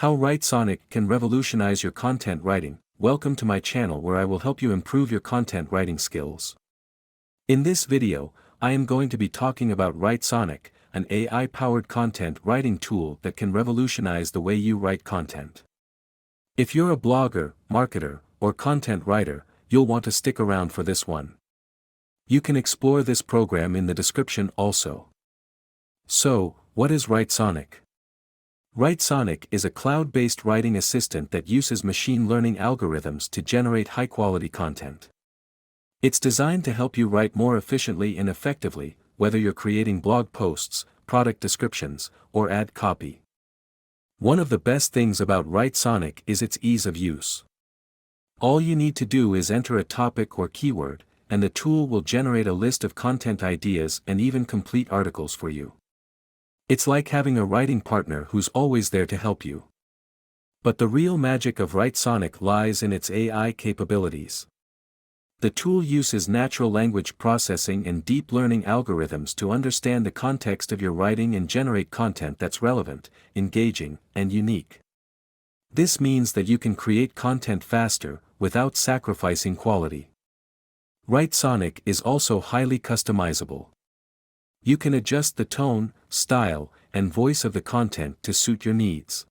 How Writesonic can revolutionize your content writing. Welcome to my channel where I will help you improve your content writing skills. In this video, I am going to be talking about Writesonic, an AI-powered content writing tool that can revolutionize the way you write content. If you're a blogger, marketer, or content writer, you'll want to stick around for this one. You can explore this program in the description also. So, what is Writesonic? Writesonic is a cloud-based writing assistant that uses machine learning algorithms to generate high-quality content. It's designed to help you write more efficiently and effectively, whether you're creating blog posts, product descriptions, or ad copy. One of the best things about Writesonic is its ease of use. All you need to do is enter a topic or keyword, and the tool will generate a list of content ideas and even complete articles for you. It's like having a writing partner who's always there to help you. But the real magic of Writesonic lies in its AI capabilities. The tool uses natural language processing and deep learning algorithms to understand the context of your writing and generate content that's relevant, engaging, and unique. This means that you can create content faster, without sacrificing quality. Writesonic is also highly customizable. You can adjust the tone, style, and voice of the content to suit your needs.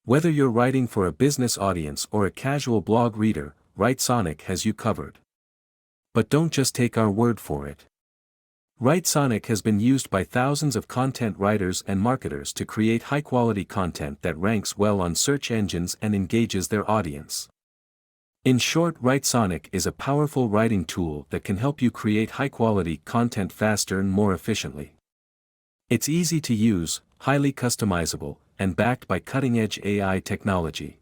Whether you're writing for a business audience or a casual blog reader, Writesonic has you covered. But don't just take our word for it. Writesonic has been used by thousands of content writers and marketers to create high-quality content that ranks well on search engines and engages their audience. In short, Writesonic is a powerful writing tool that can help you create high-quality content faster and more efficiently. It's easy to use, highly customizable, and backed by cutting-edge AI technology.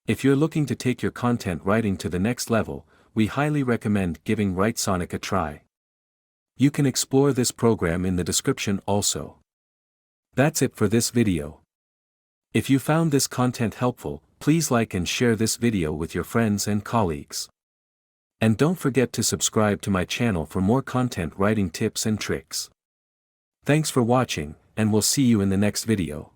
If you're looking to take your content writing to the next level, we highly recommend giving Writesonic a try. You can explore this program in the description also. That's it for this video. If you found this content helpful, please like and share this video with your friends and colleagues. And don't forget to subscribe to my channel for more content writing tips and tricks. Thanks for watching, and we'll see you in the next video.